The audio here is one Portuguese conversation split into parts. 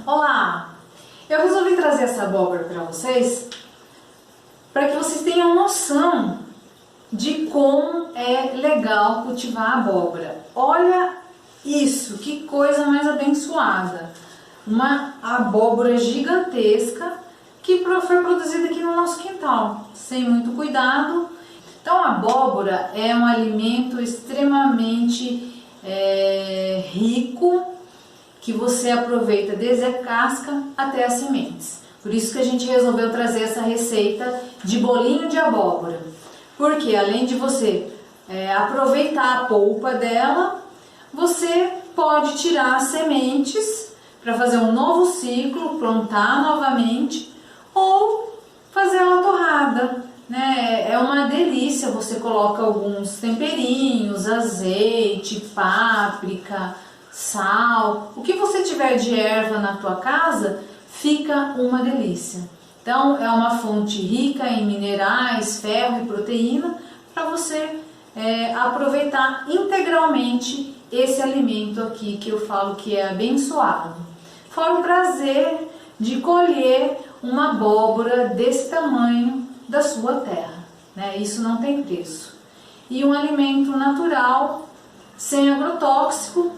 Olá! Eu resolvi trazer essa abóbora para vocês para que vocês tenham noção de como é legal cultivar abóbora. Olha isso, que coisa mais abençoada! Uma abóbora gigantesca que foi produzida aqui no nosso quintal, sem muito cuidado. Então a abóbora é um alimento extremamente rico, que você aproveita desde a casca até as sementes. Por isso que a gente resolveu trazer essa receita de bolinho de abóbora. Porque além de você aproveitar a polpa dela, você pode tirar as sementes para fazer um novo ciclo, plantar novamente ou fazer ela torrada, né? É uma delícia, você coloca alguns temperinhos, azeite, páprica, sal, o que você tiver de erva na tua casa, fica uma delícia. Então é uma fonte rica em minerais, ferro e proteína para você aproveitar integralmente esse alimento aqui que eu falo que é abençoado. Fora o prazer de colher uma abóbora desse tamanho da sua terra, né? Isso não tem preço. E um alimento natural, sem agrotóxico.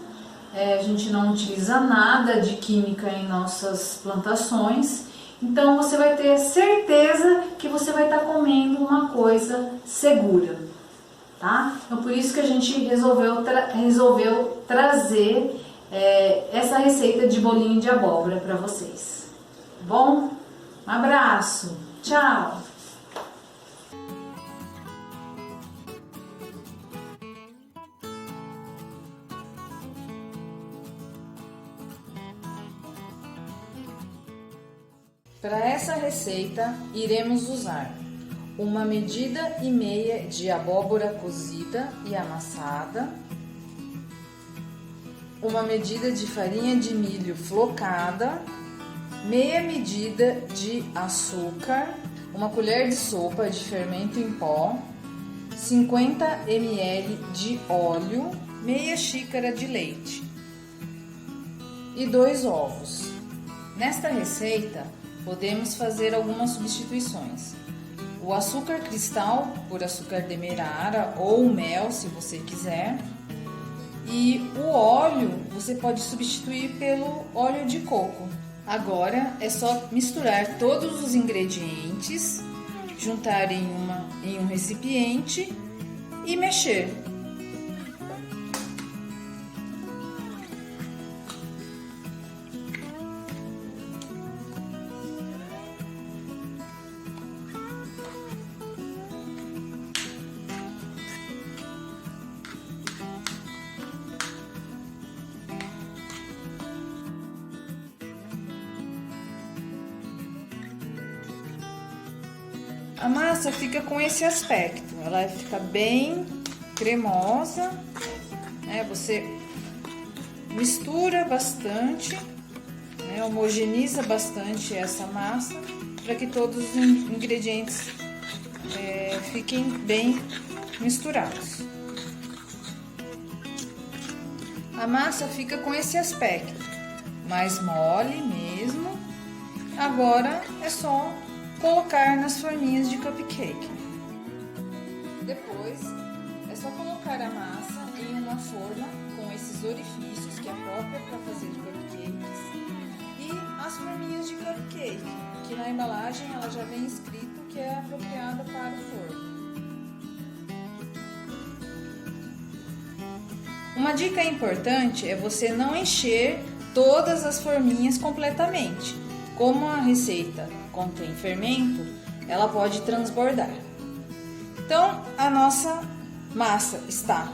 A gente não utiliza nada de química em nossas plantações, então você vai ter certeza que você vai estar comendo uma coisa segura, tá? Então por isso que a gente resolveu trazer essa receita de bolinho de abóbora para vocês. Bom? Um abraço, tchau! Para essa receita, iremos usar 1,5 medidas de abóbora cozida e amassada, 1 medida de farinha de milho flocada, meia medida de açúcar, 1 colher de sopa de fermento em pó, 50 ml de óleo, meia xícara de leite e 2 ovos. Nesta receita, podemos fazer algumas substituições. O açúcar cristal por açúcar demerara ou mel, se você quiser. E o óleo você pode substituir pelo óleo de coco. Agora é só misturar todos os ingredientes, juntar em um recipiente e mexer. A massa fica com esse aspecto, ela fica bem cremosa, né? Você mistura bastante, né? Homogeneiza bastante essa massa para que todos os ingredientes fiquem bem misturados. A massa fica com esse aspecto, mais mole mesmo. Agora é só colocar nas forminhas de cupcake. Depois é só colocar a massa em uma forma com esses orifícios que é própria para fazer cupcakes e as forminhas de cupcake, que na embalagem ela já vem escrito que é apropriada para o forno. Uma dica importante é você não encher todas as forminhas completamente. Como a receita contém fermento, ela pode transbordar. Então, a nossa massa está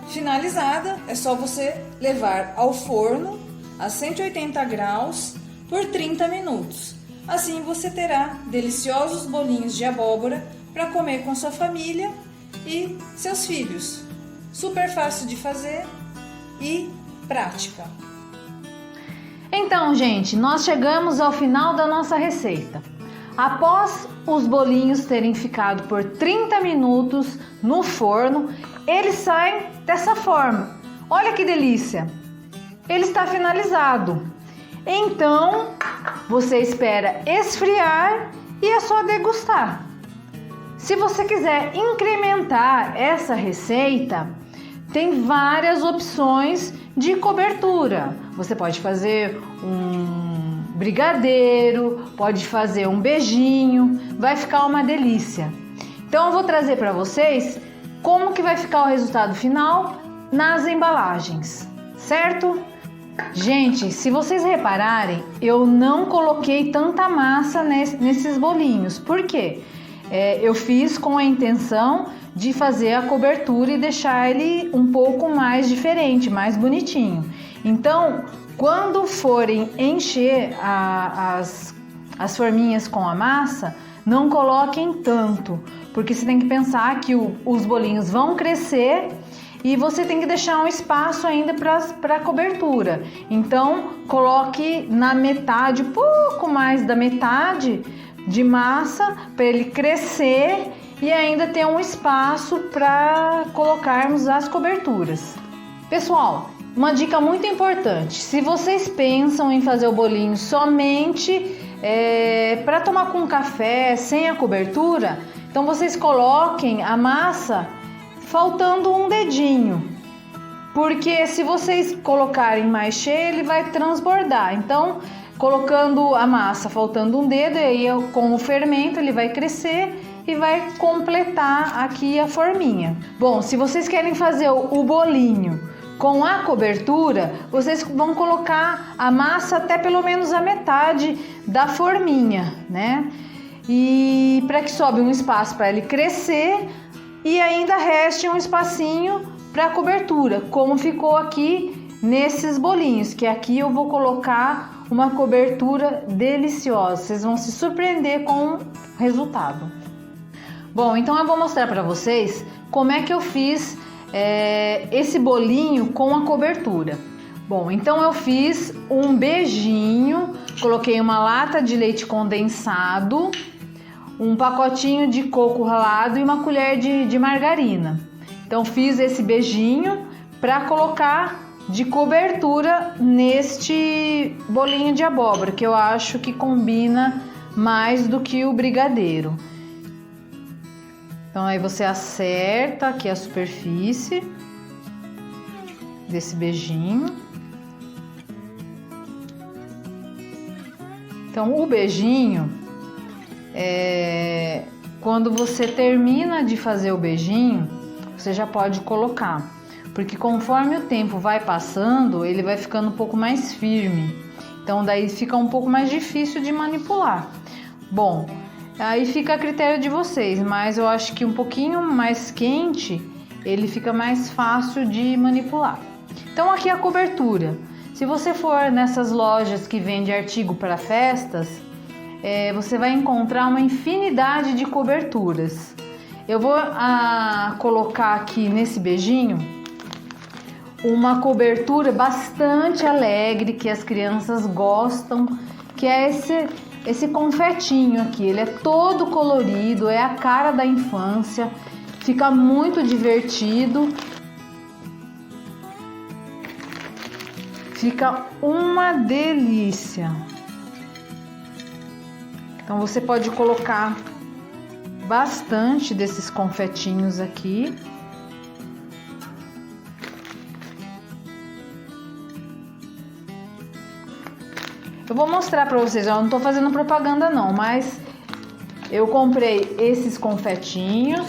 finalizada, é só você levar ao forno a 180 graus por 30 minutos. Assim você terá deliciosos bolinhos de abóbora para comer com sua família e seus filhos. Super fácil de fazer e prática. Então, gente, nós chegamos ao final da nossa receita. Após os bolinhos terem ficado por 30 minutos no forno, eles saem dessa forma. Olha que delícia! Ele está finalizado. Então, você espera esfriar e é só degustar. Se você quiser incrementar essa receita, tem várias opções de cobertura. Você pode fazer um brigadeiro, pode fazer um beijinho, vai ficar uma delícia. Então eu vou trazer para vocês como que vai ficar o resultado final nas embalagens, certo? Gente, se vocês repararem, eu não coloquei tanta massa nesses bolinhos. Por quê? Eu fiz com a intenção de fazer a cobertura e deixar ele um pouco mais diferente, mais bonitinho. Então, quando forem encher as forminhas com a massa, não coloquem tanto, porque você tem que pensar que os bolinhos vão crescer e você tem que deixar um espaço ainda para a cobertura. Então, coloque na metade, pouco mais da metade de massa para ele crescer e ainda ter um espaço para colocarmos as coberturas. Pessoal, uma dica muito importante: se vocês pensam em fazer o bolinho somente para tomar com café, sem a cobertura, então vocês coloquem a massa faltando um dedinho, porque se vocês colocarem mais cheio, ele vai transbordar. Então, colocando a massa faltando um dedo, e aí com o fermento ele vai crescer e vai completar aqui a forminha. Bom, se vocês querem fazer o bolinho com a cobertura, vocês vão colocar a massa até pelo menos a metade da forminha, né? E para que sobe um espaço para ele crescer e ainda reste um espacinho para a cobertura, como ficou aqui nesses bolinhos, que aqui eu vou colocar uma cobertura deliciosa. Vocês vão se surpreender com o resultado. Bom, então eu vou mostrar para vocês como é que eu fiz esse bolinho com a cobertura. Bom, então eu fiz um beijinho, coloquei uma lata de leite condensado, um pacotinho de coco ralado e uma colher de margarina. Então fiz esse beijinho para colocar de cobertura neste bolinho de abóbora, que eu acho que combina mais do que o brigadeiro. Então aí você acerta aqui a superfície desse beijinho. Então o beijinho, quando você termina de fazer o beijinho, você já pode colocar, porque conforme o tempo vai passando, ele vai ficando um pouco mais firme. Então daí fica um pouco mais difícil de manipular. Bom, aí fica a critério de vocês, mas eu acho que um pouquinho mais quente, ele fica mais fácil de manipular. Então aqui a cobertura. Se você for nessas lojas que vende artigo para festas, você vai encontrar uma infinidade de coberturas. Eu vou colocar aqui nesse beijinho uma cobertura bastante alegre, que as crianças gostam, que é esse confetinho aqui. Ele é todo colorido, é a cara da infância, fica muito divertido. Fica uma delícia. Então você pode colocar bastante desses confetinhos aqui. Eu vou mostrar para vocês, eu não tô fazendo propaganda não, mas eu comprei esses confetinhos.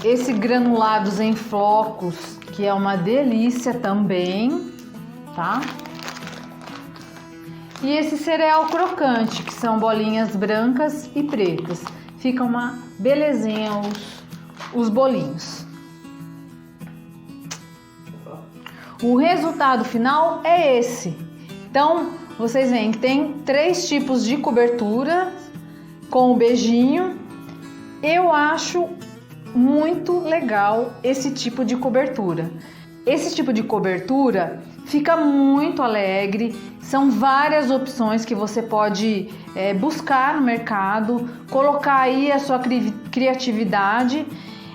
Esse granulados em flocos, que é uma delícia também, tá? E esse cereal crocante, que são bolinhas brancas e pretas. Fica uma belezinha os bolinhos. O resultado final é esse. Então, vocês veem que tem 3 tipos de cobertura com o beijinho. Eu acho muito legal esse tipo de cobertura. Esse tipo de cobertura fica muito alegre. São várias opções que você pode buscar no mercado, colocar aí a sua criatividade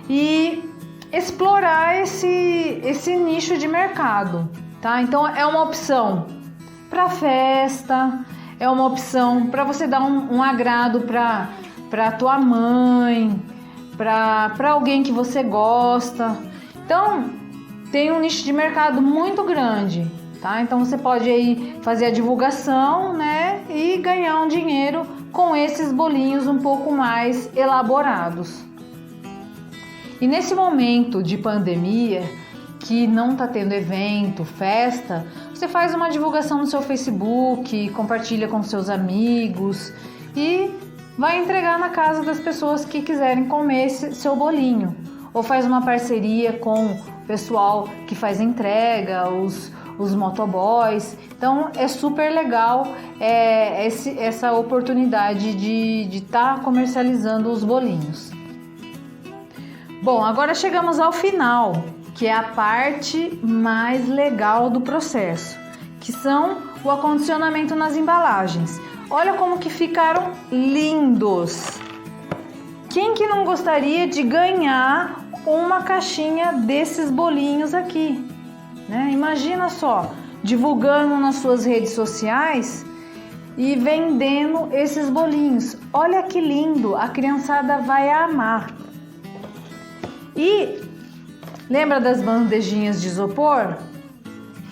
e explorar esse nicho de mercado, tá? tá? Então é uma opção para festa, é uma opção para você dar um agrado para tua mãe, para alguém que você gosta. Então tem um nicho de mercado muito grande, tá? Então você pode aí fazer a divulgação, né, e ganhar um dinheiro com esses bolinhos um pouco mais elaborados. E nesse momento de pandemia, que não tá tendo evento, festa, você faz uma divulgação no seu Facebook, compartilha com seus amigos e vai entregar na casa das pessoas que quiserem comer esse seu bolinho. Ou faz uma parceria com o pessoal que faz entrega, os motoboys. Então é super legal essa oportunidade de estar comercializando os bolinhos. Bom, agora chegamos ao final, que é a parte mais legal do processo, que são o acondicionamento nas embalagens. Olha como que ficaram lindos! Quem que não gostaria de ganhar uma caixinha desses bolinhos aqui, né? Imagina só, divulgando nas suas redes sociais e vendendo esses bolinhos. Olha que lindo, a criançada vai amar. E lembra das bandejinhas de isopor?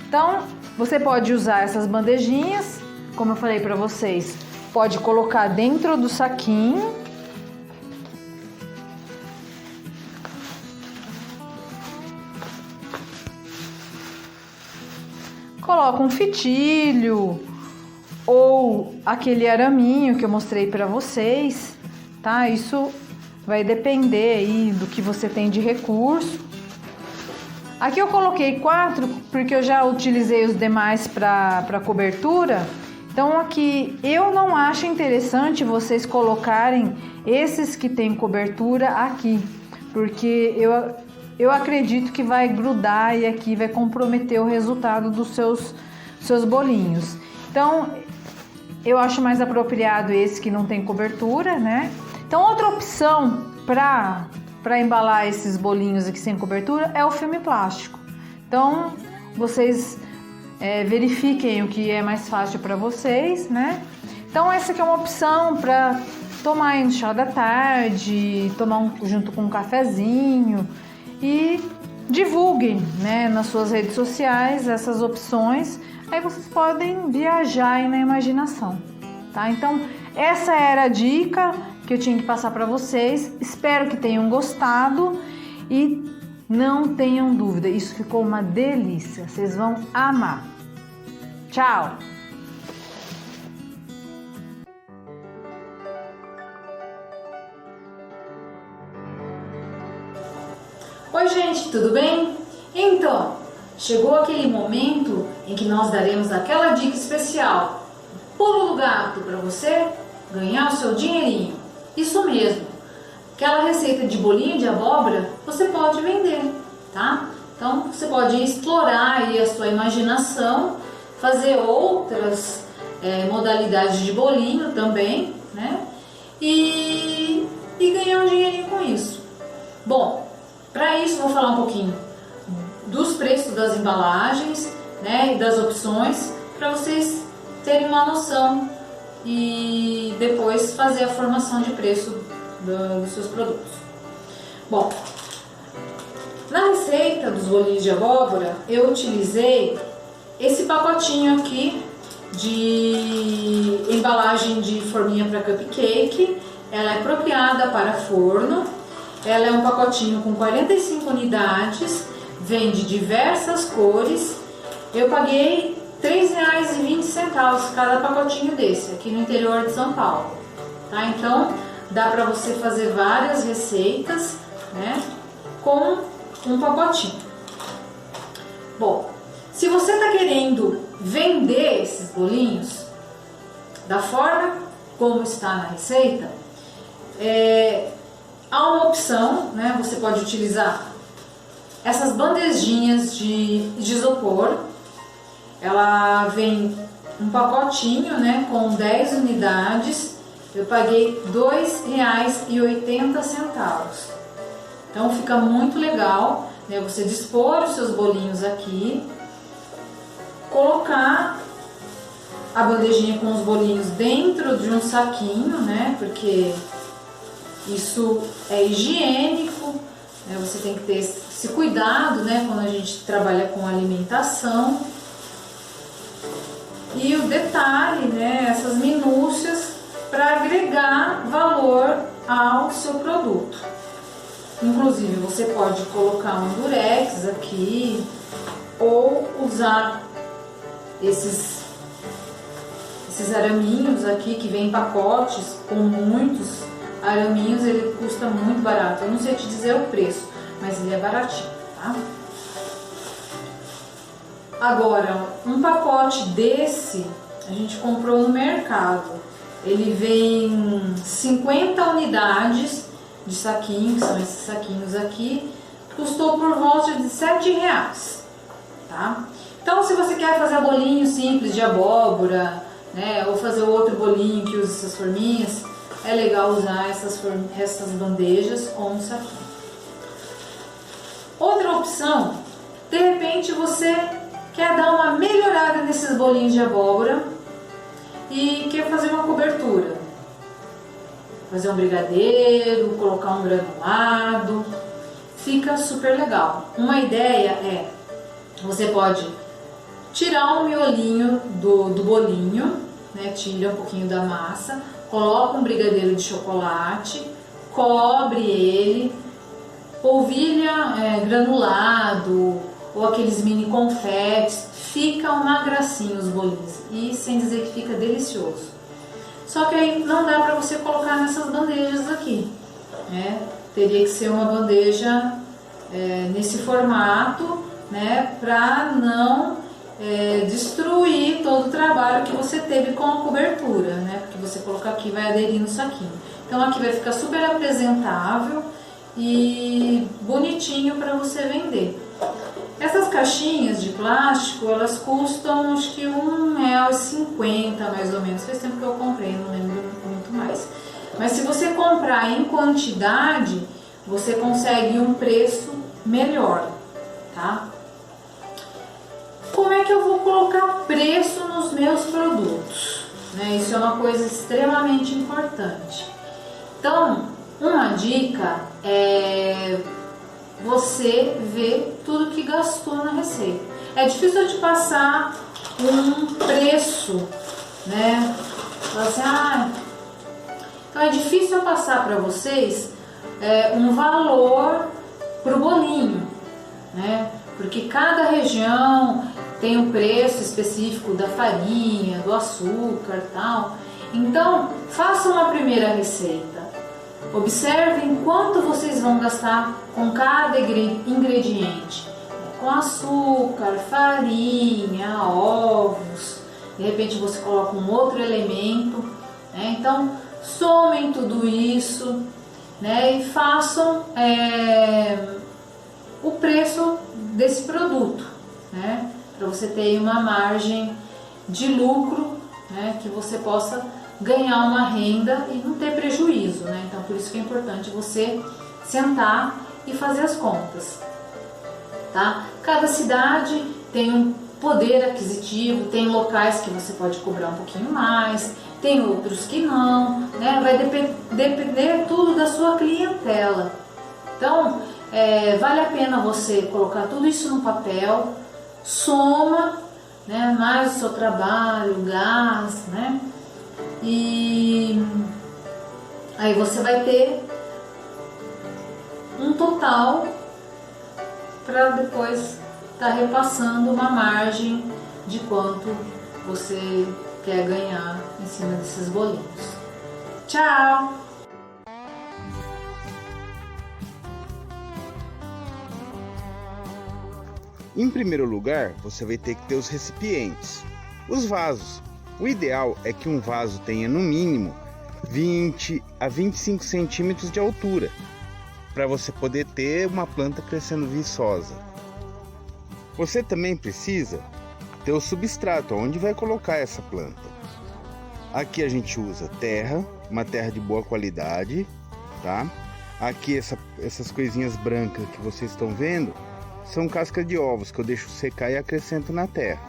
Então, você pode usar essas bandejinhas, como eu falei para vocês, pode colocar dentro do saquinho. Coloca um fitilho ou aquele araminho que eu mostrei para vocês, tá? Isso vai depender aí do que você tem de recurso. Aqui eu coloquei 4 porque eu já utilizei os demais para cobertura. Então aqui eu não acho interessante vocês colocarem esses que tem cobertura aqui, porque eu acredito que vai grudar e aqui vai comprometer o resultado dos seus bolinhos. Então eu acho mais apropriado esse que não tem cobertura, né? Então outra opção para embalar esses bolinhos aqui sem cobertura é o filme plástico. Então vocês verifiquem o que é mais fácil para vocês, né? Então essa aqui é uma opção para tomar aí no chá da tarde, tomar junto com um cafezinho e divulguem, né, nas suas redes sociais essas opções. Aí vocês podem viajar aí na imaginação, tá? Então essa era a dica que eu tinha que passar para vocês. Espero que tenham gostado e não tenham dúvida, isso ficou uma delícia, vocês vão amar. Tchau! Oi gente, tudo bem? Então, chegou aquele momento em que nós daremos aquela dica especial, pulo do gato, para você ganhar o seu dinheirinho. Isso mesmo, aquela receita de bolinho de abóbora você pode vender, tá? Então você pode explorar aí a sua imaginação, fazer outras modalidades de bolinho também, né? E ganhar um dinheirinho com isso. Bom, para isso vou falar um pouquinho dos preços das embalagens, né, e das opções, para vocês terem uma noção e depois fazer a formação de preço dos seus produtos. Bom, na receita dos bolinhos de abóbora eu utilizei esse pacotinho aqui de embalagem de forminha para cupcake. Ela é apropriada para forno. Ela é um pacotinho com 45 unidades, vem de diversas cores. Eu paguei R$ 3,20 cada pacotinho desse, aqui no interior de São Paulo, tá? Então dá para você fazer várias receitas, né, com um pacotinho. Bom, se você está querendo vender esses bolinhos da forma como está na receita, há uma opção, né? Você pode utilizar essas bandejinhas de isopor. Ela vem um pacotinho, né, com 10 unidades. Eu paguei R$ 2,80. Então fica muito legal, né, você dispor os seus bolinhos aqui, colocar a bandejinha com os bolinhos dentro de um saquinho, né? Porque isso é higiênico, né? Você tem que ter esse cuidado, né? Quando a gente trabalha com alimentação. E o detalhe, né? Essas minúcias para agregar valor ao seu produto. Inclusive, você pode colocar um durex aqui ou usar esses araminhos aqui que vem em pacotes com muitos araminhos. Ele custa muito barato. Eu não sei te dizer o preço, mas ele é baratinho, tá? Agora, um pacote desse a gente comprou no mercado. Ele vem 50 unidades de saquinho, que são esses saquinhos aqui. Custou por volta de R$7, tá? Então, se você quer fazer bolinho simples de abóbora, né, ou fazer outro bolinho que usa essas forminhas, é legal usar essas bandejas ou um saquinho. Outra opção, de repente você quer dar uma melhorada nesses bolinhos de abóbora e quer fazer uma cobertura. Fazer um brigadeiro, colocar um granulado, fica super legal. Uma ideia é, você pode tirar o miolinho do bolinho, né, tira um pouquinho da massa, coloca um brigadeiro de chocolate, cobre ele, polvilha granulado ou aqueles mini confetes, fica uma gracinha os bolinhos e sem dizer que fica delicioso. Só que aí não dá para você colocar nessas bandejas aqui, né? Teria que ser uma bandeja nesse formato, né, para não destruir todo o trabalho que você teve com a cobertura, né? Porque você colocar aqui vai aderir no saquinho. Então aqui vai ficar super apresentável e bonitinho para você vender. Essas caixinhas de plástico, elas custam acho que R$1,50 mais ou menos. Faz tempo que eu comprei, não lembro muito mais. Mas se você comprar em quantidade, você consegue um preço melhor, tá? Como é que eu vou colocar preço nos meus produtos? Né? Isso é uma coisa extremamente importante. Então, uma dica é você ver tudo que gastou na receita. É difícil eu te passar um preço, né? Assim, então é difícil eu passar para vocês um valor pro bolinho, né? Porque cada região tem um preço específico da farinha, do açúcar, tal. Então, faça uma primeira receita. Observem quanto vocês vão gastar com cada ingrediente. Com açúcar, farinha, ovos. De repente você coloca um outro elemento, né? Então, somem tudo isso, né? E façam o preço desse produto, né? Para você ter uma margem de lucro, né? Que você possa ganhar uma renda e não ter prejuízo, né? Então por isso que é importante você sentar e fazer as contas, tá? Cada cidade tem um poder aquisitivo, tem locais que você pode cobrar um pouquinho mais, tem outros que não, né? Vai depender tudo da sua clientela. Então vale a pena você colocar tudo isso no papel, soma, né? Mais o seu trabalho, gás, né? E aí você vai ter um total para depois estar repassando uma margem de quanto você quer ganhar em cima desses bolinhos. Tchau! Em primeiro lugar, você vai ter que ter os recipientes, os vasos. O ideal é que um vaso tenha no mínimo 20 a 25 centímetros de altura, para você poder ter uma planta crescendo viçosa. Você também precisa ter o substrato, onde vai colocar essa planta. Aqui a gente usa terra, uma terra de boa qualidade, tá? Aqui essas coisinhas brancas que vocês estão vendo são cascas de ovos que eu deixo secar e acrescento na terra.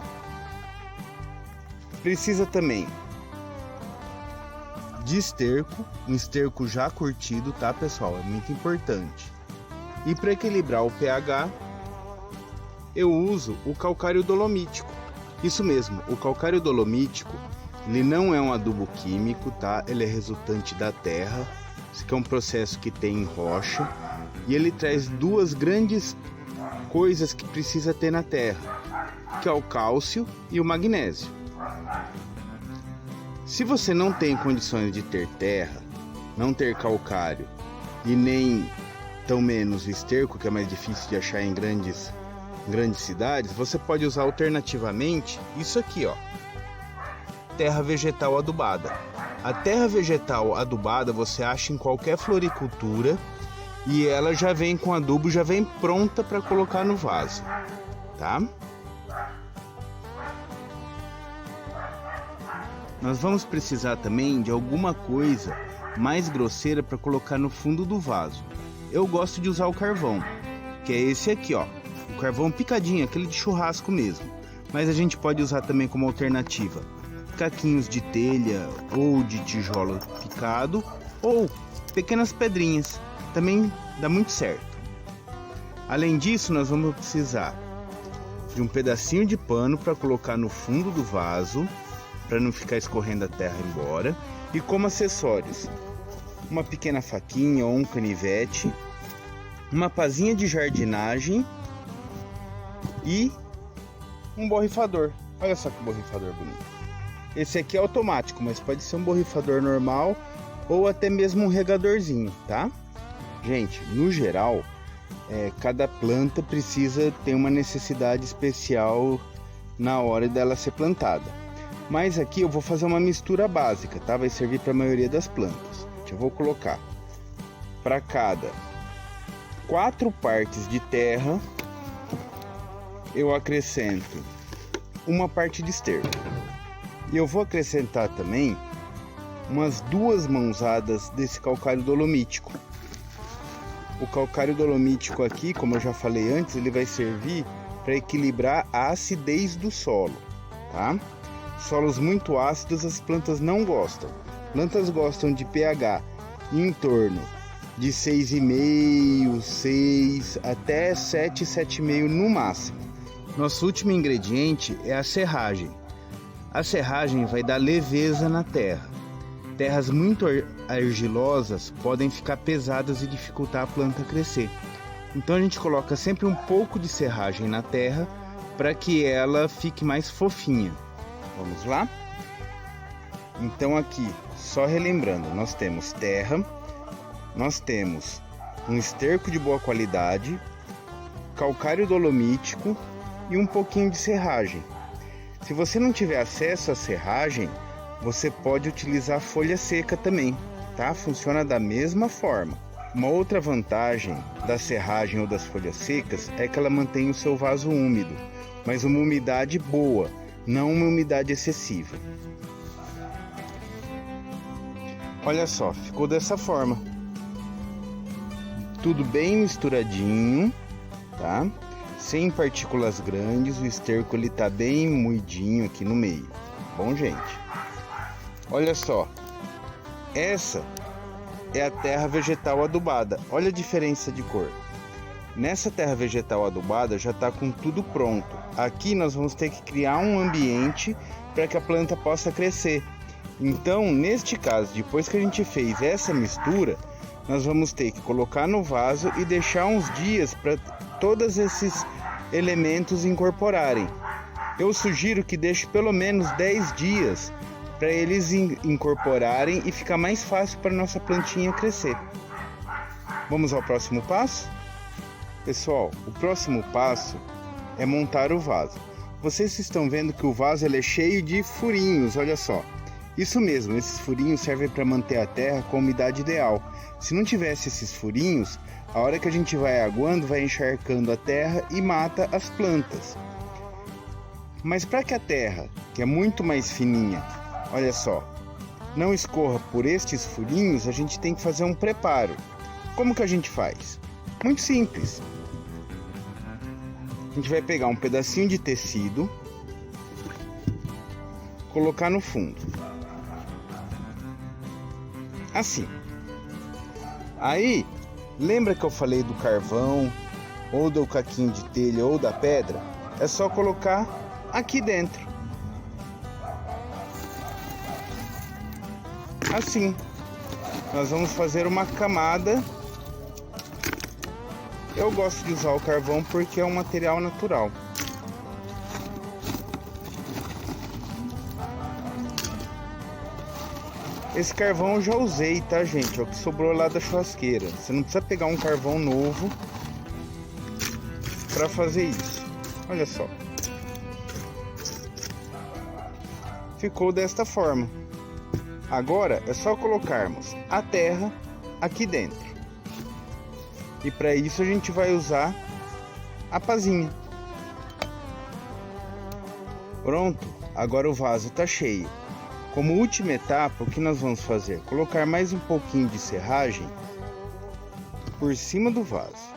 Precisa também de esterco, um esterco já curtido, tá pessoal? É muito importante. E para equilibrar o pH, eu uso o calcário dolomítico. Isso mesmo, o calcário dolomítico, ele não é um adubo químico, tá? Ele é resultante da terra. Isso aqui é um processo que tem em rocha. E ele traz duas grandes coisas que precisa ter na terra, que é o cálcio e o magnésio. Se você não tem condições de ter terra, não ter calcário e nem tão menos o esterco, que é mais difícil de achar em grandes cidades, você pode usar alternativamente isso aqui, ó, terra vegetal adubada. A terra vegetal adubada você acha em qualquer floricultura e ela já vem com adubo, já vem pronta para colocar no vaso, tá? Nós vamos precisar também de alguma coisa mais grosseira para colocar no fundo do vaso. Eu gosto de usar o carvão, que é esse aqui, ó, o carvão picadinho, aquele de churrasco mesmo. Mas a gente pode usar também como alternativa caquinhos de telha ou de tijolo picado ou pequenas pedrinhas, também dá muito certo. Além disso, nós vamos precisar de um pedacinho de pano para colocar no fundo do vaso, para não ficar escorrendo a terra embora, e como acessórios, uma pequena faquinha ou um canivete, uma pazinha de jardinagem e um borrifador. Olha só que borrifador bonito. Esse aqui é automático, mas pode ser um borrifador normal ou até mesmo um regadorzinho, tá? Gente, no geral, cada planta precisa ter uma necessidade especial na hora dela ser plantada. Mas aqui eu vou fazer uma mistura básica, tá? Vai servir para a maioria das plantas. Eu vou colocar para cada 4 partes de terra, eu acrescento uma parte de esterco. E eu vou acrescentar também umas 2 mãozadas desse calcário dolomítico. O calcário dolomítico aqui, como eu já falei antes, ele vai servir para equilibrar a acidez do solo, tá? Solos muito ácidos as plantas não gostam. Plantas gostam de pH em torno de 6,5, 6 até 7, 7,5 no máximo. Nosso último ingrediente é a serragem. A serragem vai dar leveza na terra. Terras muito argilosas podem ficar pesadas e dificultar a planta a crescer. Então a gente coloca sempre um pouco de serragem na terra para que ela fique mais fofinha. Vamos lá? Então aqui, só relembrando, nós temos terra, nós temos um esterco de boa qualidade, calcário dolomítico e um pouquinho de serragem. Se você não tiver acesso à serragem, você pode utilizar folha seca também, tá? Funciona da mesma forma. Uma outra vantagem da serragem ou das folhas secas é que ela mantém o seu vaso úmido, mas uma umidade boa, não uma umidade excessiva. Olha só, ficou dessa forma. Tudo bem misturadinho, tá? Sem partículas grandes, o esterco ele tá bem moidinho aqui no meio. Bom, gente, olha só, essa é a terra vegetal adubada. Olha a diferença de cor. Nessa terra vegetal adubada já está com tudo pronto. Aqui nós vamos ter que criar um ambiente para que a planta possa crescer. Então, neste caso, depois que a gente fez essa mistura, nós vamos ter que colocar no vaso e deixar uns dias para todos esses elementos incorporarem. Eu sugiro que deixe pelo menos 10 dias para eles incorporarem e ficar mais fácil para nossa plantinha crescer. Vamos ao próximo passo? Pessoal, o próximo passo é montar o vaso. Vocês estão vendo que o vaso ele é cheio de furinhos, olha só. Isso mesmo, esses furinhos servem para manter a terra com a umidade ideal. Se não tivesse esses furinhos, a hora que a gente vai aguando, vai encharcando a terra e mata as plantas. Mas para que a terra, que é muito mais fininha, olha só, não escorra por estes furinhos, a gente tem que fazer um preparo. Como que a gente faz? Muito simples. A gente vai pegar um pedacinho de tecido, colocar no fundo. Assim. Aí, lembra que eu falei do carvão, ou do caquinho de telha, ou da pedra? É só colocar aqui dentro. Assim. Nós vamos fazer uma camada. Eu gosto de usar o carvão porque é um material natural. Esse carvão eu já usei, tá, gente? É o que sobrou lá da churrasqueira. Você não precisa pegar um carvão novo para fazer isso. Olha só. Ficou desta forma. Agora é só colocarmos a terra aqui dentro. E para isso a gente vai usar a pazinha. Pronto, agora o vaso está cheio. Como última etapa, o que nós vamos fazer? Colocar mais um pouquinho de serragem por cima do vaso.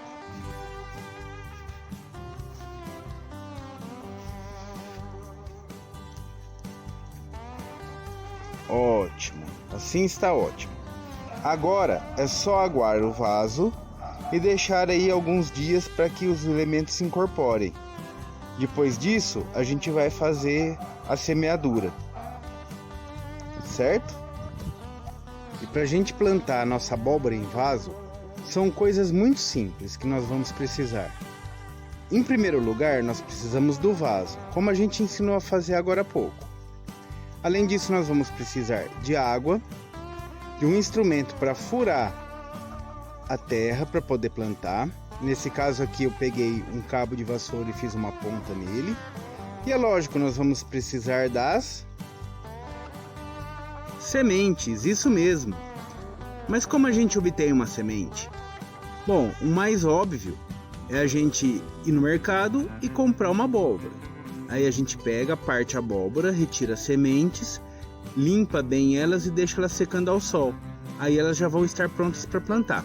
Ótimo, assim está ótimo. Agora é só aguar o vaso e deixar aí alguns dias para que os elementos se incorporem. Depois disso, a gente vai fazer a semeadura, certo? E para a gente plantar a nossa abóbora em vaso, são coisas muito simples que nós vamos precisar. Em primeiro lugar, nós precisamos do vaso, como a gente ensinou a fazer agora há pouco. Além disso, nós vamos precisar de água, de um instrumento para furar a terra para poder plantar. Nesse caso aqui eu peguei um cabo de vassoura e fiz uma ponta nele. E é lógico, nós vamos precisar das sementes, isso mesmo. Mas como a gente obtém uma semente? Bom, o mais óbvio é a gente ir no mercado e comprar uma abóbora. Aí a gente pega, parte a abóbora, retira as sementes, limpa bem elas e deixa elas secando ao sol. Aí elas já vão estar prontas para plantar.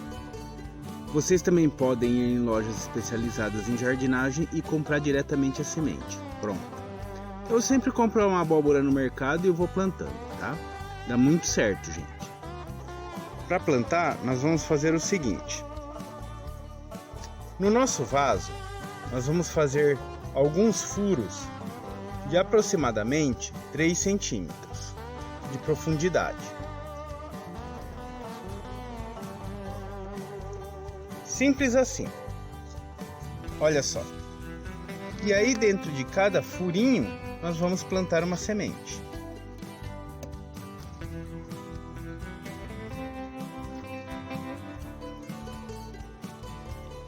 Vocês também podem ir em lojas especializadas em jardinagem e comprar diretamente a semente. Pronto. Eu sempre compro uma abóbora no mercado e eu vou plantando, tá? Dá muito certo, gente. Para plantar, nós vamos fazer o seguinte. No nosso vaso, nós vamos fazer alguns furos de aproximadamente 3 centímetros de profundidade. Simples assim. Olha só. E aí dentro de cada furinho nós vamos plantar uma semente.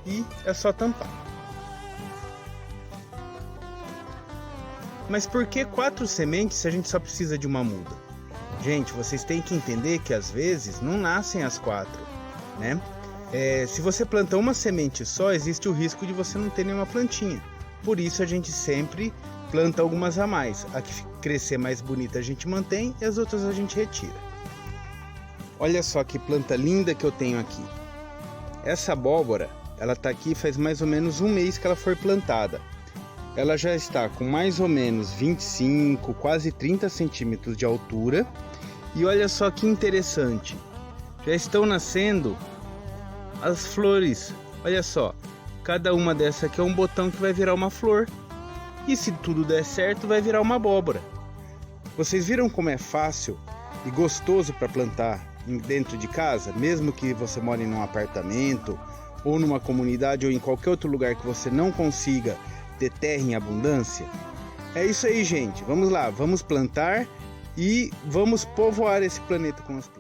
E é só tampar. Mas por que 4 sementes se a gente só precisa de uma muda? Gente, vocês têm que entender que às vezes não nascem as 4, né? Se você plantar uma semente só, existe o risco de você não ter nenhuma plantinha. Por isso a gente sempre planta algumas a mais. A que crescer mais bonita a gente mantém e as outras a gente retira. Olha só que planta linda que eu tenho aqui. Essa abóbora, ela tá aqui faz mais ou menos um mês que ela foi plantada. Ela já está com mais ou menos 25, quase 30 centímetros de altura. E olha só que interessante. Já estão nascendo as flores. Olha só. Cada uma dessa aqui é um botão que vai virar uma flor. E se tudo der certo, vai virar uma abóbora. Vocês viram como é fácil e gostoso para plantar dentro de casa? Mesmo que você more num apartamento, ou numa comunidade, ou em qualquer outro lugar que você não consiga ter terra em abundância. É isso aí, gente. Vamos lá, vamos plantar e vamos povoar esse planeta com as plantas.